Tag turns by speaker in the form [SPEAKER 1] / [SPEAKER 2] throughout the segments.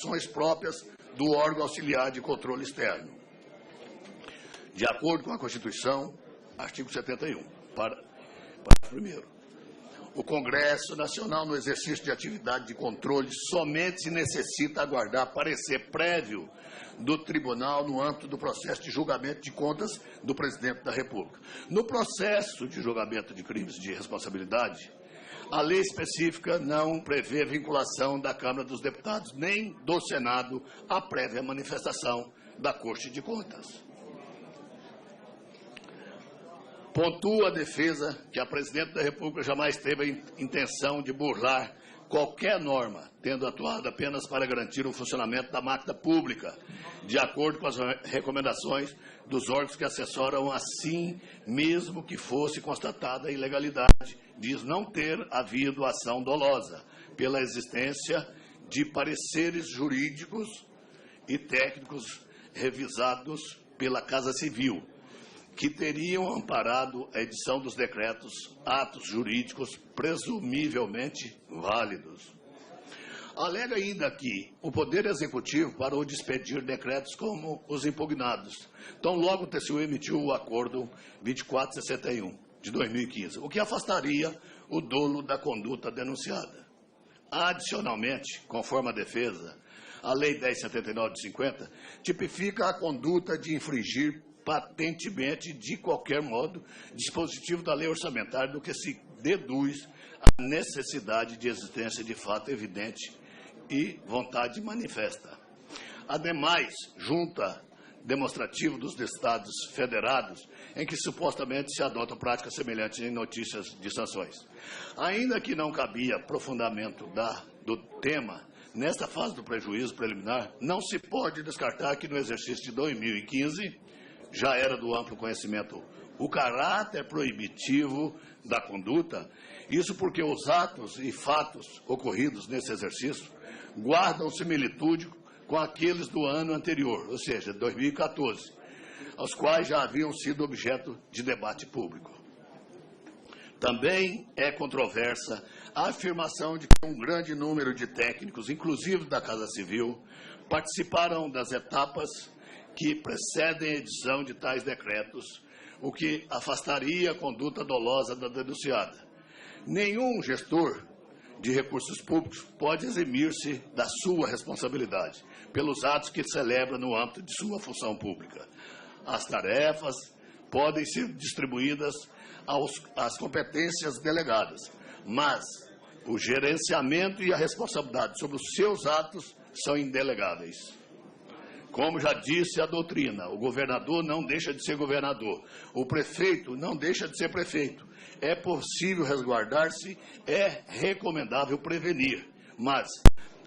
[SPEAKER 1] ações próprias do órgão auxiliar de controle externo. De acordo com a Constituição, artigo 71, parágrafo 1º, o Congresso Nacional, no exercício de atividade de controle, somente necessita aguardar parecer prévio do Tribunal no âmbito do processo de julgamento de contas do Presidente da República. No processo de julgamento de crimes de responsabilidade, a lei específica não prevê vinculação da Câmara dos Deputados nem do Senado à prévia manifestação da Corte de Contas. Pontua a defesa que a Presidente da República jamais teve a intenção de burlar qualquer norma, tendo atuado apenas para garantir o funcionamento da máquina pública, de acordo com as recomendações dos órgãos que assessoram, assim, mesmo que fosse constatada a ilegalidade, diz não ter havido ação dolosa, pela existência de pareceres jurídicos e técnicos revisados pela Casa Civil, que teriam amparado a edição dos decretos, atos jurídicos presumivelmente válidos. Alega ainda que o Poder Executivo parou de expedir decretos como os impugnados, tão logo o TCU emitiu o Acordo 2461 de 2015, o que afastaria o dolo da conduta denunciada. Adicionalmente, conforme a defesa, a Lei 1079 de 50 tipifica a conduta de infringir patentemente, de qualquer modo, dispositivo da lei orçamentária, do que se deduz a necessidade de existência de fato evidente e vontade manifesta. Ademais, junta demonstrativo dos Estados federados, em que supostamente se adotam práticas semelhantes em notícias de sanções. Ainda que não cabia aprofundamento do tema, nesta fase do prejuízo preliminar, não se pode descartar que no exercício de 2015 já era do amplo conhecimento o caráter proibitivo da conduta, isso porque os atos e fatos ocorridos nesse exercício guardam similitude com aqueles do ano anterior, ou seja, 2014, aos quais já haviam sido objeto de debate público. Também é controversa a afirmação de que um grande número de técnicos, inclusive da Casa Civil, participaram das etapas que precedem a edição de tais decretos, o que afastaria a conduta dolosa da denunciada. Nenhum gestor de recursos públicos pode eximir-se da sua responsabilidade pelos atos que celebra no âmbito de sua função pública. As tarefas podem ser distribuídas às competências delegadas, mas o gerenciamento e a responsabilidade sobre os seus atos são indelegáveis. Como já disse a doutrina, o governador não deixa de ser governador, o prefeito não deixa de ser prefeito. É possível resguardar-se, é recomendável prevenir, mas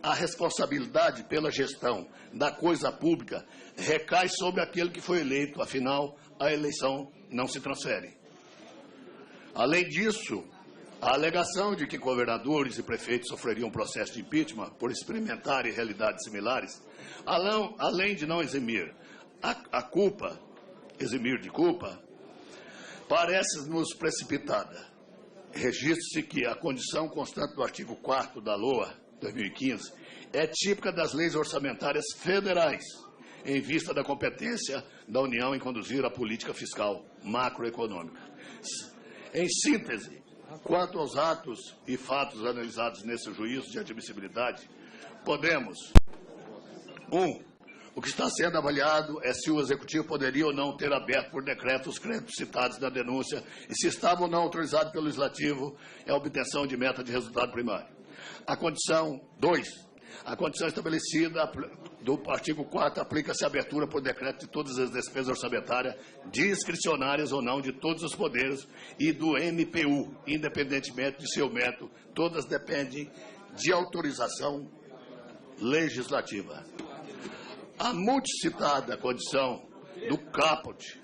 [SPEAKER 1] a responsabilidade pela gestão da coisa pública recai sobre aquele que foi eleito, afinal, a eleição não se transfere. Além disso, a alegação de que governadores e prefeitos sofreriam processo de impeachment por experimentarem realidades similares, além de não eximir a culpa, eximir de culpa, parece-nos precipitada. Registre-se que a condição constante do artigo 4º da LOA 2015 é típica das leis orçamentárias federais, em vista da competência da União em conduzir a política fiscal macroeconômica. Em síntese, quanto aos atos e fatos analisados nesse juízo de admissibilidade, podemos: 1. O que está sendo avaliado é se o Executivo poderia ou não ter aberto por decreto os créditos citados na denúncia e se estava ou não autorizado pelo Legislativo a obtenção de meta de resultado primário. A condição 2. A condição estabelecida do artigo 4º aplica-se a abertura por decreto de todas as despesas orçamentárias, discricionárias ou não, de todos os poderes e do MPU, independentemente de seu método, todas dependem de autorização legislativa. A multicitada condição do caput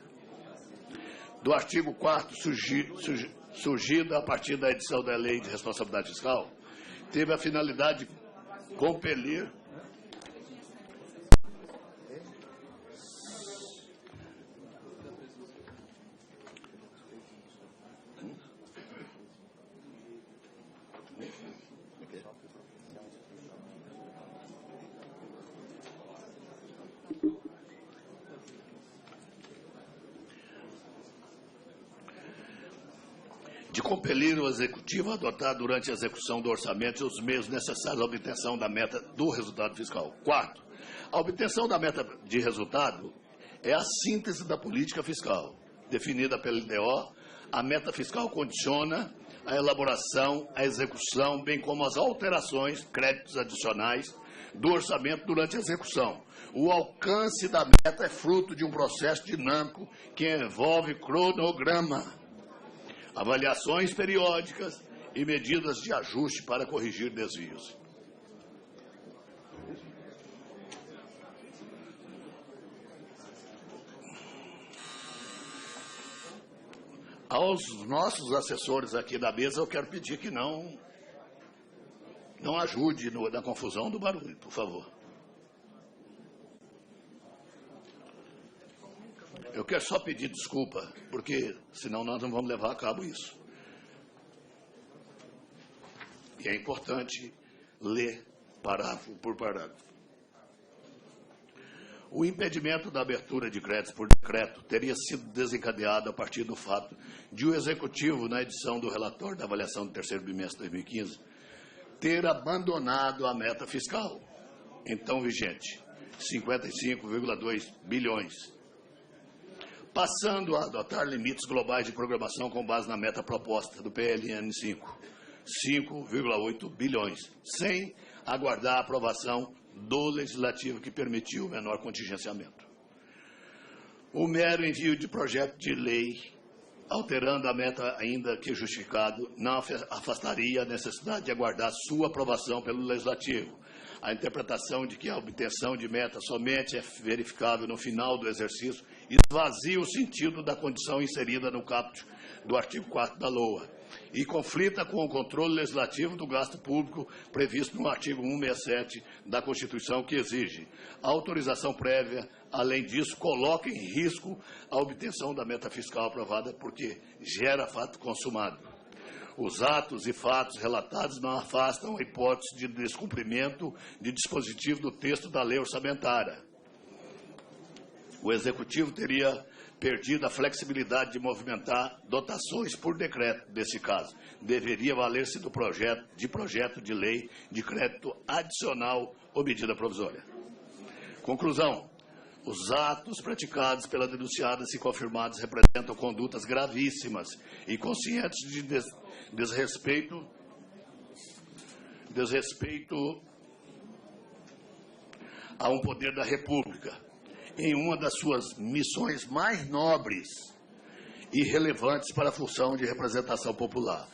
[SPEAKER 1] do artigo 4º, surgida a partir da edição da Lei de Responsabilidade Fiscal, teve a finalidade de compelir de compelir o Executivo a adotar durante a execução do orçamento os meios necessários à obtenção da meta do resultado fiscal. Quarto, a obtenção da meta de resultado é a síntese da política fiscal. Definida pela LDO, a meta fiscal condiciona a elaboração, a execução, bem como as alterações, créditos adicionais, do orçamento durante a execução. O alcance da meta é fruto de um processo dinâmico que envolve cronograma, avaliações periódicas e medidas de ajuste para corrigir desvios. Aos nossos assessores aqui da mesa, eu quero pedir que não ajude na confusão do barulho, por favor. Eu quero só pedir desculpa, porque senão nós não vamos levar a cabo isso. E é importante ler parágrafo por parágrafo. O impedimento da abertura de créditos por decreto teria sido desencadeado a partir do fato de o Executivo, na edição do relatório da avaliação do terceiro bimestre de 2015, ter abandonado a meta fiscal, então vigente, 55,2 bilhões, passando a adotar limites globais de programação com base na meta proposta do PLN 5, 5,8 bilhões, sem aguardar a aprovação do Legislativo que permitiu o menor contingenciamento. O mero envio de projeto de lei, alterando a meta ainda que justificado, não afastaria a necessidade de aguardar sua aprovação pelo Legislativo. A interpretação de que a obtenção de meta somente é verificável no final do exercício esvazia o sentido da condição inserida no caput do artigo 4º da LOA e conflita com o controle legislativo do gasto público previsto no artigo 167 da Constituição, que exige a autorização prévia. Além disso, coloca em risco a obtenção da meta fiscal aprovada, porque gera fato consumado. Os atos e fatos relatados não afastam a hipótese de descumprimento de dispositivo do texto da lei orçamentária. O Executivo teria perdido a flexibilidade de movimentar dotações por decreto, nesse caso. Deveria valer-se do projeto de lei de crédito adicional ou medida provisória. Conclusão. Os atos praticados pela denunciada, se confirmados, representam condutas gravíssimas e conscientes de desrespeito a um poder da República, em uma das suas missões mais nobres e relevantes para a função de representação popular.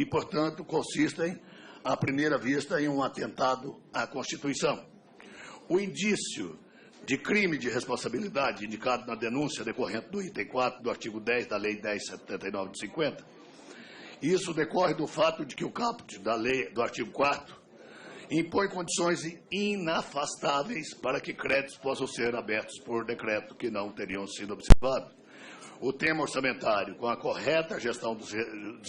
[SPEAKER 1] Portanto, consistem, à primeira vista, em um atentado à Constituição. O indício de crime de responsabilidade indicado na denúncia decorrente do item 4 do artigo 10 da Lei 10.79 de 50, isso decorre do fato de que o caput da lei do artigo 4º impõe condições inafastáveis para que créditos possam ser abertos por decreto que não teriam sido observados. O tema orçamentário, com a correta gestão dos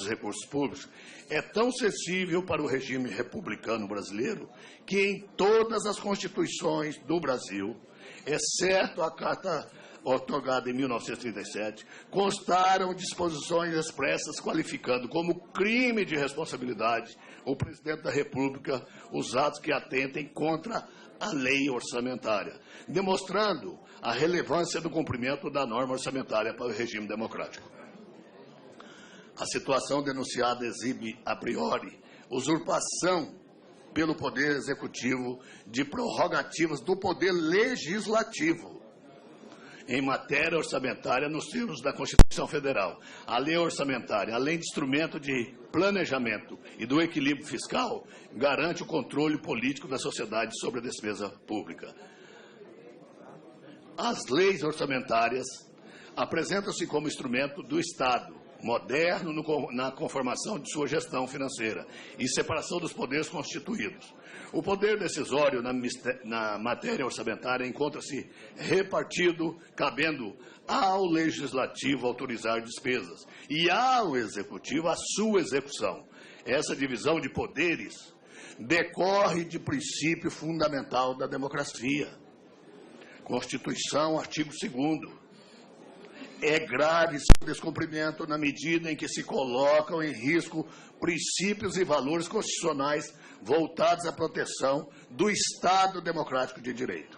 [SPEAKER 1] recursos públicos, é tão sensível para o regime republicano brasileiro que em todas as constituições do Brasil, exceto a Carta otorgada em 1937, constaram disposições expressas qualificando como crime de responsabilidade o presidente da República os atos que atentem contra a lei orçamentária, demonstrando a relevância do cumprimento da norma orçamentária para o regime democrático. A situação denunciada exibe, a priori, usurpação pelo Poder Executivo de prerrogativas do Poder Legislativo em matéria orçamentária nos termos da Constituição Federal. A lei orçamentária, além de instrumento de planejamento e do equilíbrio fiscal, garante o controle político da sociedade sobre a despesa pública. As leis orçamentárias apresentam-se como instrumento do Estado, moderno na conformação de sua gestão financeira e separação dos poderes constituídos. O poder decisório na matéria orçamentária encontra-se repartido, cabendo ao Legislativo autorizar despesas e ao Executivo a sua execução. Essa divisão de poderes decorre de princípio fundamental da democracia. Constituição, artigo 2º. É grave seu descumprimento na medida em que se colocam em risco princípios e valores constitucionais voltados à proteção do Estado Democrático de Direito.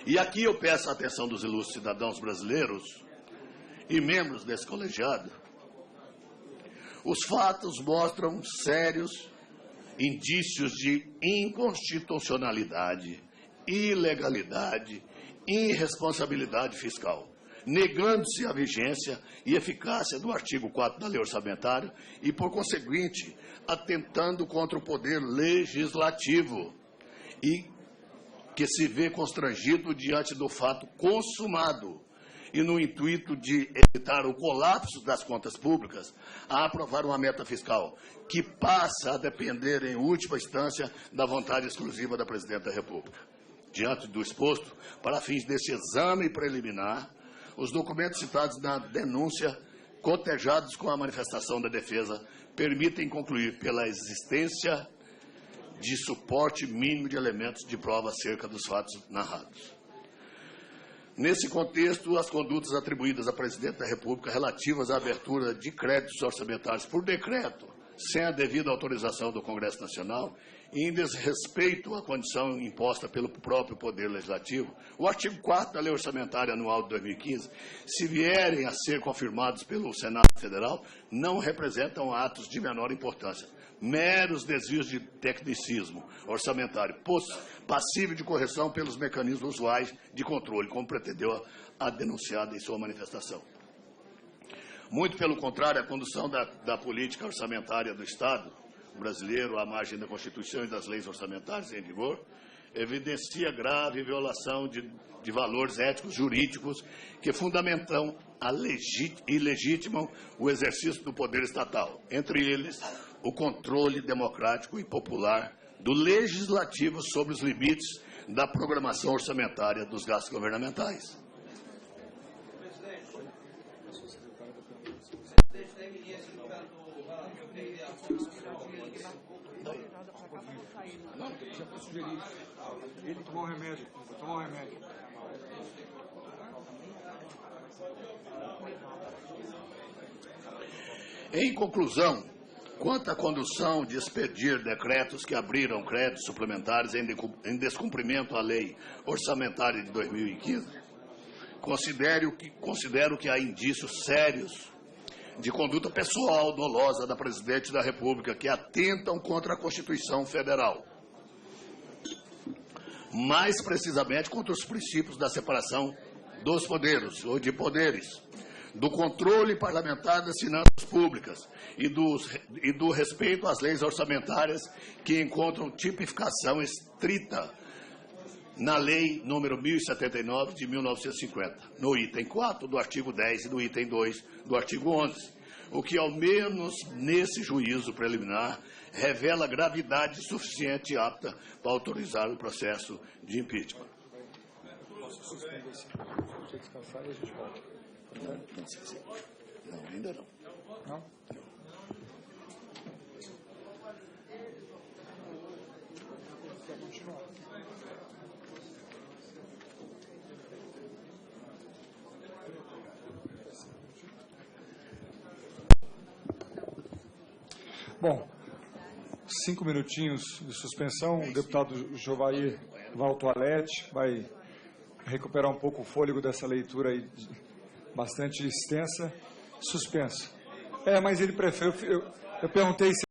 [SPEAKER 1] E aqui eu peço a atenção dos ilustres cidadãos brasileiros e membros desse colegiado. Os fatos mostram sérios indícios de inconstitucionalidade, ilegalidade e irresponsabilidade fiscal, negando-se a vigência e eficácia do artigo 4 da Lei Orçamentária e, por conseguinte, atentando contra o poder legislativo e que se vê constrangido diante do fato consumado e no intuito de evitar o colapso das contas públicas, a aprovar uma meta fiscal que passa a depender, em última instância, da vontade exclusiva da Presidente da República. Diante do exposto, para fins desse exame preliminar, os documentos citados na denúncia, cotejados com a manifestação da defesa, permitem concluir pela existência de suporte mínimo de elementos de prova acerca dos fatos narrados. Nesse contexto, as condutas atribuídas à Presidente da República relativas à abertura de créditos orçamentários por decreto, sem a devida autorização do Congresso Nacional, e em desrespeito à condição imposta pelo próprio Poder Legislativo, o artigo 4 da Lei Orçamentária Anual de 2015, se vierem a ser confirmados pelo Senado Federal, não representam atos de menor importância, meros desvios de tecnicismo orçamentário, passível de correção pelos mecanismos usuais de controle, como pretendeu a denunciada em sua manifestação. Muito pelo contrário, a condução da política orçamentária do Estado brasileiro, à margem da Constituição e das leis orçamentárias em vigor, evidencia grave violação de valores éticos jurídicos que fundamentam e legitimam o exercício do poder estatal, entre eles o controle democrático e popular do legislativo sobre os limites da programação orçamentária dos gastos governamentais.
[SPEAKER 2] Já posso sugerir. Ele tomou um remédio. Vou tomar um remédio.
[SPEAKER 1] Em conclusão, quanto à condução de expedir decretos que abriram créditos suplementares em descumprimento à Lei Orçamentária de 2015, considero que há indícios sérios de conduta pessoal dolosa da Presidente da República que atentam contra a Constituição Federal, mais precisamente contra os princípios da separação dos poderes, ou de poderes, do controle parlamentar das finanças públicas e do respeito às leis orçamentárias que encontram tipificação estrita na Lei número 1079 de 1950, no item 4 do artigo 10 e do item 2 do artigo 11, o que, ao menos nesse juízo preliminar, revela gravidade suficiente e apta para autorizar o processo de impeachment.
[SPEAKER 2] Posso suspender esse caso? Deixa eu descansar e a gente volta.
[SPEAKER 1] Não, ainda não.
[SPEAKER 2] Não? Quer continuar? Bom, 5 minutinhos de suspensão. O deputado Jovair vai ao toalete, vai recuperar um pouco o fôlego dessa leitura aí bastante extensa. Suspenso. Mas ele prefere. Eu perguntei se